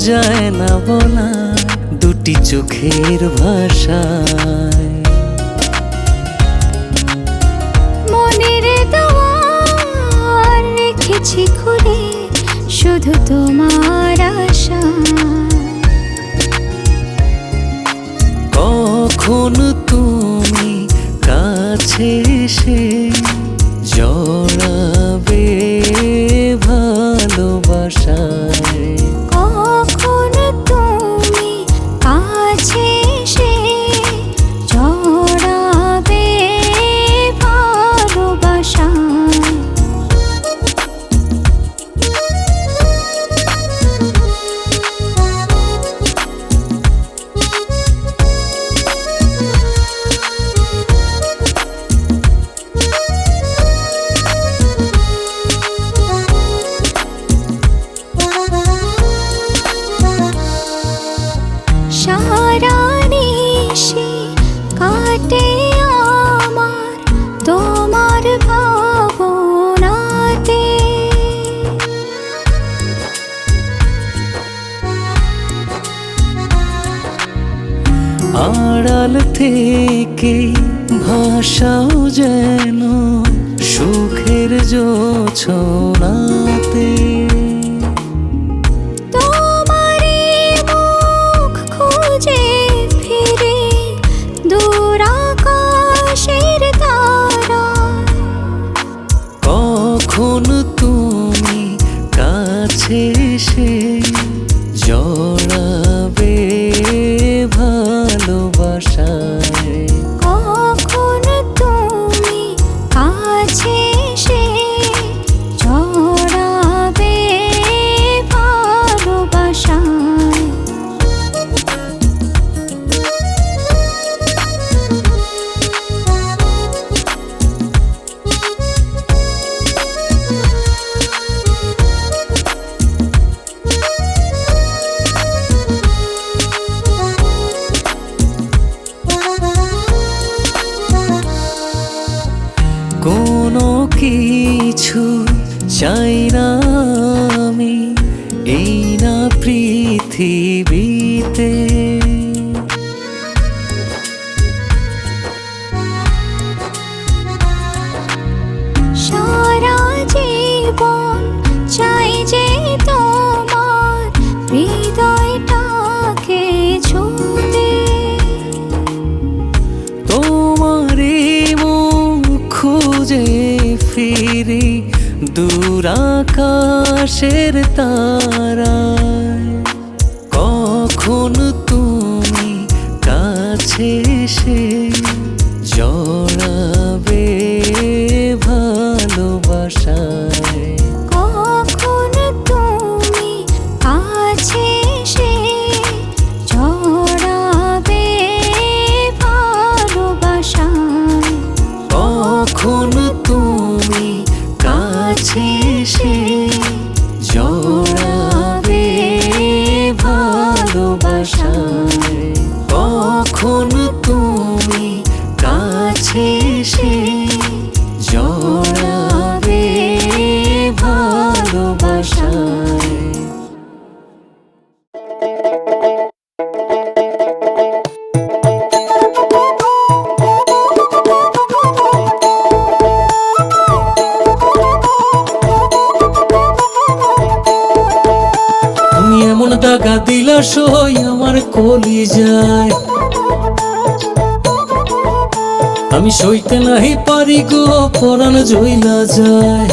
যায় না বলা দুটি চোখের ভাষায়। মনের দুয়ার রেখেছি খুলে শুধু তোমার আশা। কখন তুমি কাছে এসে জড়াবে ভালোবাসায়। কখন তুমি কাছে এসে জড়াবে ভালোবাসায়। সারা নিশি কাটে আমার তোমার ভাবনাতে। আড়াল থেকে ভাষাও যেন সুখের জোছনাতে। তোমারই মুখ খুঁজে ফিরে দূর আকাশের তারা। কখন তুমি কাছে এসে জড়াবে ভালোবাসায়। কখন তুমি কাছে এসে জড়াবে ভালোবাসায়। কোনো কিছু চাই না আমি এই না পৃথিবীতে। সারা জীবন চাই যে তোমার হৃদয়টাকে ছুঁতে। তোমারে মুখ খুঁজে ফিরি দূর আকাশের তারায়। কখন তুমি কাছে এসে জড়াবে ভালোবাসায়। কখন তুমি কাছে এসে জড়াবে ভালোবাসায়। কখন তুমি কাছে এসে জড়াবে ভালোবাসায়। কখন তুমি কাছে এসে জড়াবে ভালোবাসায়। তুমি এমন দাগা দিলা সই আমার কলিজায়। আমি সইতে নাহি পারি গো পরাণ জইলা যায়।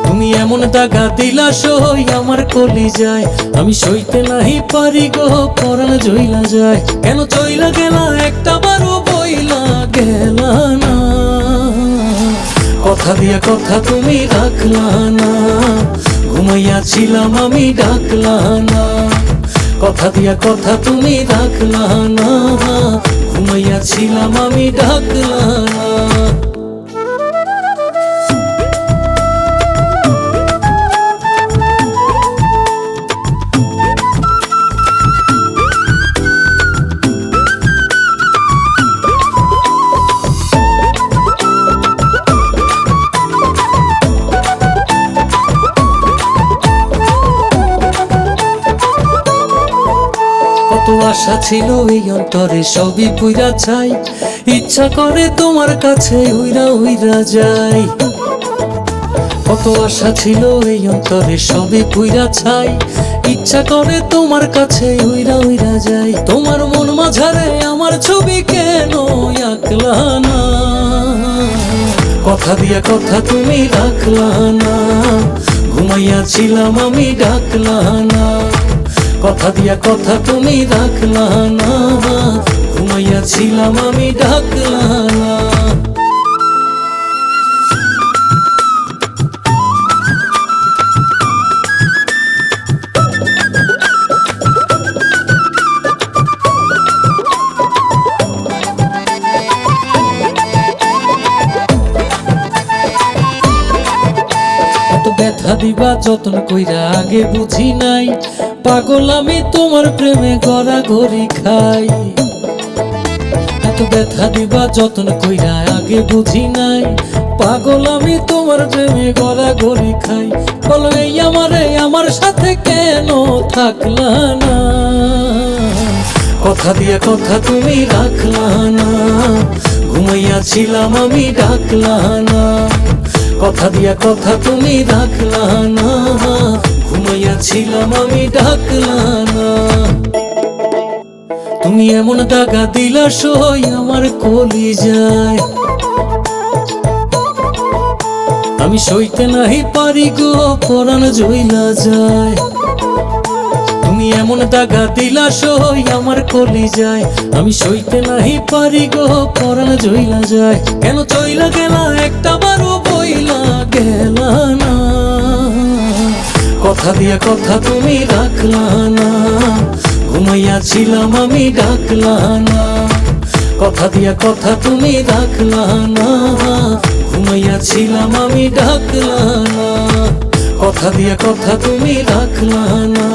তুমি এমন দাগা দিলা সই আমার কলিজায়। আমি সইতে নাহি পারি গো পরাণ জইলা যায়। কেন চইলা গেলা একটা বারো বইলা গেলা না। কথা দিয়া কথা তুমি রাখলা না। ঘুমাইয়াছিলাম আমি ডাকলা না। কথা দিয়া কথা তুমি রাখলা না। ঘুমাইয়াছিলাম আমি ডাকলা না। আশা ছিল এই অন্তরে সবই পুইরা ছাই, ইচ্ছা করে তোমার কাছে উইরা উইরা যাই। কত আশা ছিল এই অন্তরে সবই পুইরা ছাই, ইচ্ছা করে তোমার কাছে উইরা উইরা যাই। তোমার মন মাঝারে আমার ছবি কেন আঁকলা না, কথা দিয়া কথা তুমি রাখলা না, ঘুমাইয়াছিলাম আমি ডাকলা না। কথা দিয়া কথা তুমি রাখলা না, ঘুমাইয়াছিলাম আমি ডাকলা না। এত ব্যথা দিবা যতন কইরা আগে বুঝি নাই, পাগল আমি তোমার প্রেমে গড়াগড়ি খাই। এত ব্যথা দিবা যতন কইরা আগে বুঝি নাই, পাগল আমি তোমার প্রেমে গড়াগড়ি খাই। বলো এই আমারে আমার সাথে কেন থাকলা না, কথা দিয়া কথা তুমি রাখলা না, ঘুমাইয়াছিলাম আমি ডাকলা না। কথা দিয়া কথা তুমি রাখলা না, ঘুমাইয়াছিলাম আমি ডাকলা না। তুমি এমন দাগা দিলা সই আমার কলিজায়, আমি সইতে নাহি পারি গো পরাণ জইলা যায়। তুমি এমন দাগা দিলা সই আমার কলিজায়, আমি সইতে নাহি পারি গো পরাণ জইলা যায়। কেন চইলা গেলা একটা বারো বইলা গেলা না, কথা দিয়া কথা তুমি রাখলা না, ঘুমাইয়াছিলাম আমি ডাকলা না। কথা দিয়া কথা তুমি রাখলা না, ঘুমাইয়াছিলাম আমি ডাকলা না। কথা দিয়া কথা তুমি রাখলা না,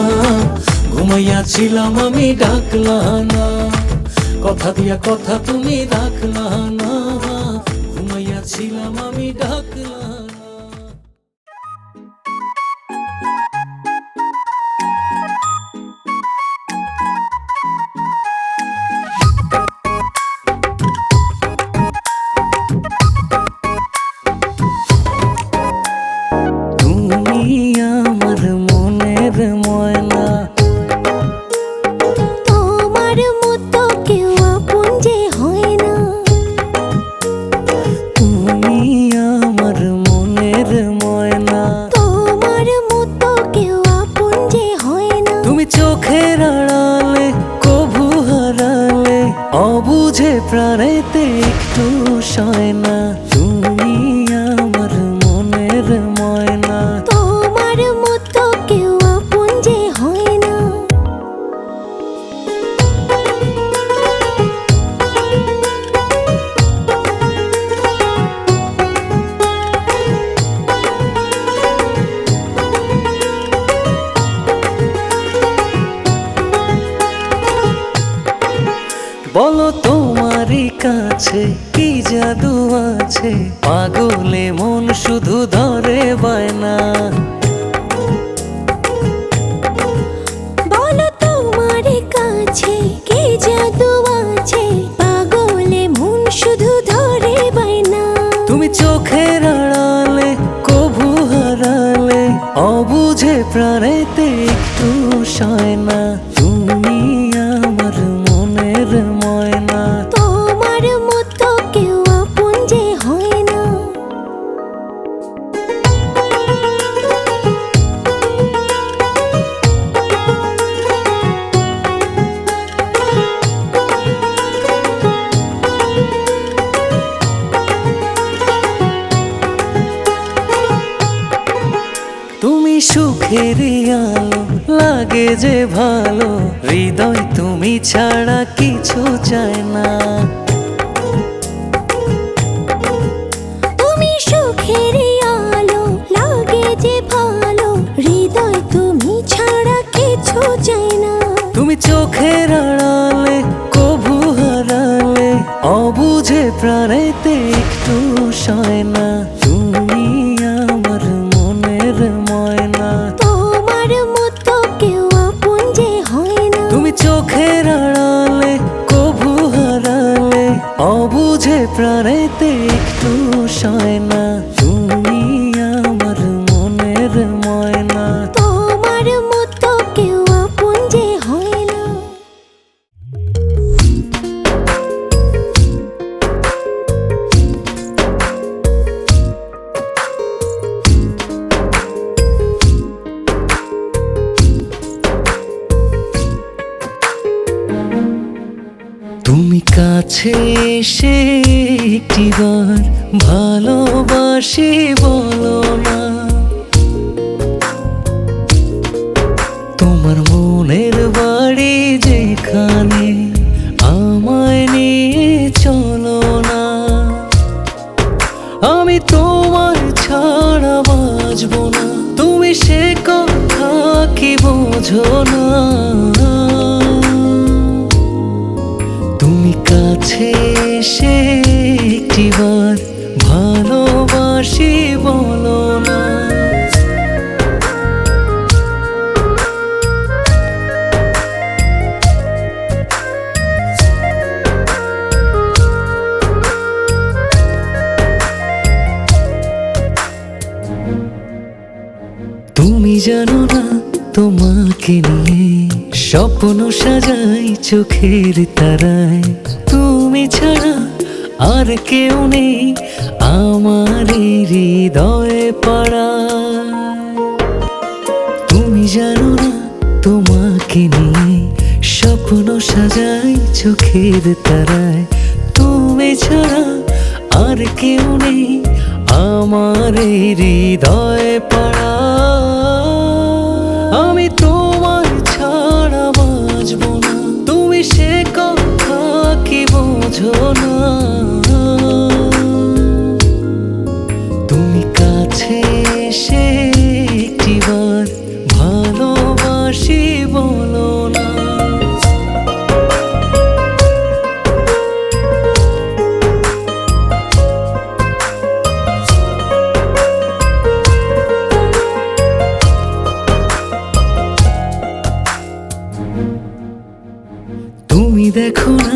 ঘুমাইয়াছিলাম আমি ডাকলা না। কথা দিয়া কথা তুমি রাখলা না, ঘুমাইয়াছিলাম আমি ডাকলা না। তুমি আমার মনের ময়না, তোমার মতো কেউ আপন যে হয় না। তুমি আমার মনের ময়না, তোমার মতো কেউ আপন যে হয় না। তুমি চোখের আড়ালে কভু হারালে, অবুঝে প্রাণেতে একটু সয় না। তুমি আমার মনের ময়না, তোমার মতো কেউ আপন যে হয় না। বলো তোমারই কাছে কি জাদু আছে, পাগলে মন শুধু ধরে বায়না। বলো তোমার কাছে কি জাদু আছে, পাগলে মন শুধু ধরে বায়না। তুমি চোখের আড়ালে কভু হারালে, অবুঝে প্রাণেতে একটু সয় না। তুমি আমার মনের ময়না, তোমার মতো কেউ আপন যে হয় না। তুমি সুখের আলো লাগে যে ভালো, হৃদয় তুমি ছাড়া কিছু চায় না। তুমি সুখের আলো লাগে যে ভালো, হৃদয় তুমি ছাড়া কিছু চাই না। তুমি চোখের আড়ালে কভু হারালে, অবুঝে প্রাণেতে একটু সয় না। তুমি আমার মনের ময়না, তোমার মতো কেউ আপন যে হয় না। তুমি চোখের আড়ালে অবুঝে প্রাণেতে একটু সয় না, তুমি আমার মনের ময়না। তোমার মতো কেউ আপন যে হয় না। তুমি কাছে এসে একটিবার ভালোবাসি বলো না, তোমার মনের বাড়ি যেখানে আমায় নিয়ে চলো না। আমি তোমার ছাড়া বাঁচবো না, তুমি সে কথা কি বোঝো না। তুমি কাছে এসে একটিবার ভালোবাসি বলো না। তুমি জানো না তোমাকে নিয়ে স্বপ্ন সাজাই চোখের তারায়, তুমি ছাড়া আর কেউ নেই আমার এই হৃদয়ে পাড়ায়। তুমি জানো না তোমাকে নিয়ে স্বপ্ন সাজাই চোখের তারায়, তুমি ছাড়া আর কেউ নেই আমার এই হৃদয়ে পাড়ায়। আমি তোমার ছাড়া বাঁচবো না, তুমি সে কথা কি বোঝো না। তুমি কাছে এসে একটিবার ভালোবাসি বলো না। তুমি দেখো না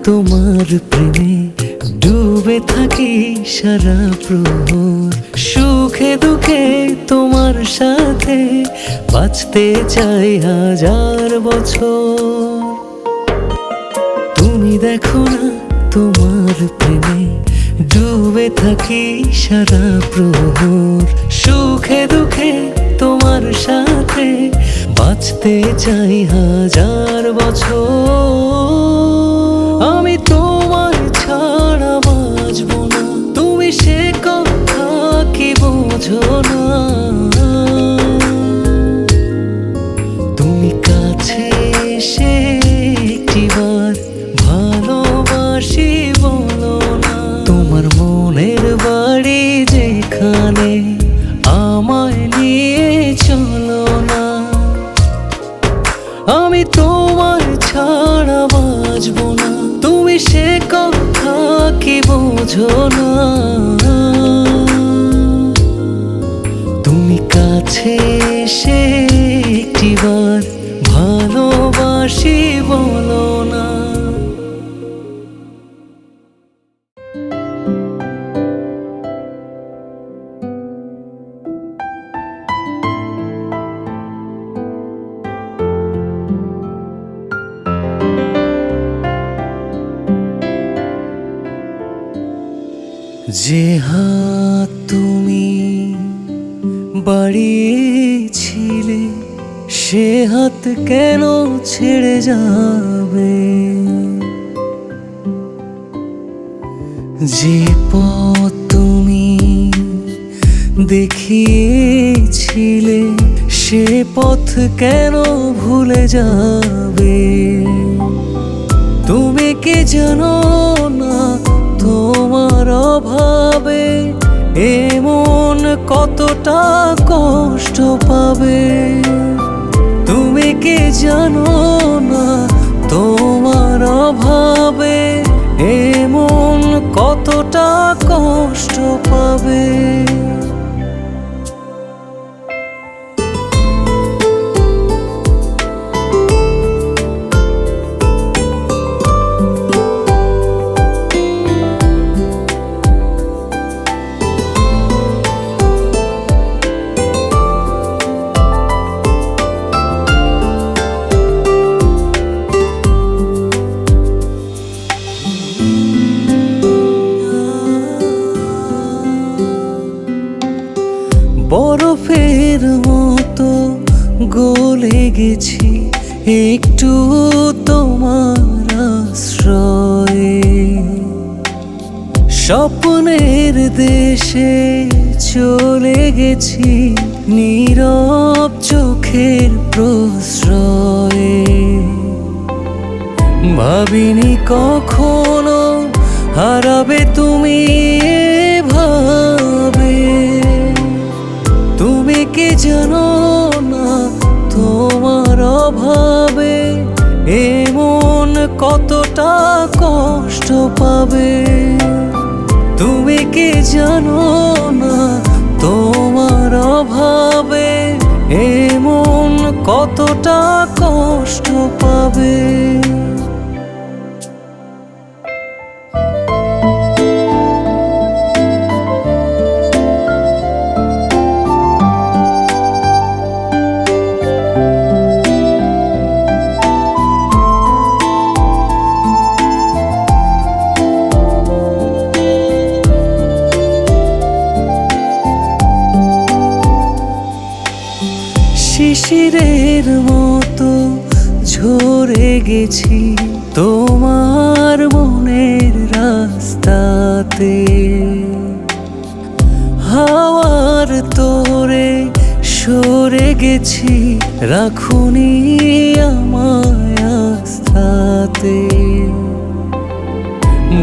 তোমার প্রেমে ডুবে থাকি সারা প্রহর, সুখে দুঃখে তোমার সাথে বাঁচতে চাই হাজার বছর। তুমি দেখো না তোমার প্রেমে ডুবে থাকি সারা প্রহর, সুখে দুঃখে তোমার সাথে বাঁচতে চাই হাজার বছর। আমি তোমার ছাড়া বাঁচবো না, তুমি সে কথা কি বোঝো না। তুমি কাছে এসে একটিবার ভালোবাসি বলো না। তোমার মনের বাড়ি যেখানে আমায় নিয়ে চলো না। আমি তোমার ছাড়া বাঁচবো না, তুমি সে কথা কি বোঝো না। তুমি কাছে এসে একটিবার ভালোবাসি বলো না। যে হাত তুমি বাড়িয়েছিলে সে হাত কেন ছেড়ে যাবে, যে পথ তুমি দেখিয়েছিলে সে পথ কেন ভুলে যাবে। তুমি কি জানো না তোমার অভাবে এমন কতটা কষ্ট পাবে। তুমি কি জানো না তোমার অভাবে এমন কতটা কষ্ট পাবে। বরফের মতো গলে গেছি একটু তোমার আশ্রয়ে। স্বপ্নের দেশে চলে গেছি নীরব চোখের প্রশ্রয়ে। ভাবিনি কখনো হারাবে তুমি এভাবে। তুমি কি জানো না তোমার অভাবে এমন কতটা কষ্ট পাবে। তুমি কি জানো না তোমার অভাবে এমন কতটা কষ্ট পাবে। শিশিরের মতো ঝরে গেছি তোমার মনের রাস্তাতে। হাওয়ার তোরে সরে গেছি রাখুনি আমায় আস্থাতে।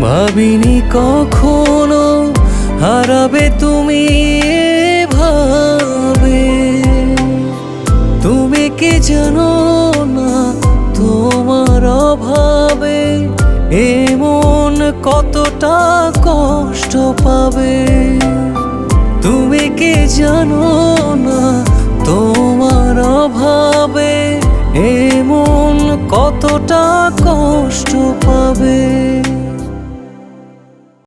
ভাবিনি কখনো হারাবে তুমি এভাবে। তুমি কি জানো না তোমার অভাবে এমন কতটা কষ্ট পাবে। তুমি কি জানো না তোমার অভাবে এমন কতটা কষ্ট পাবে।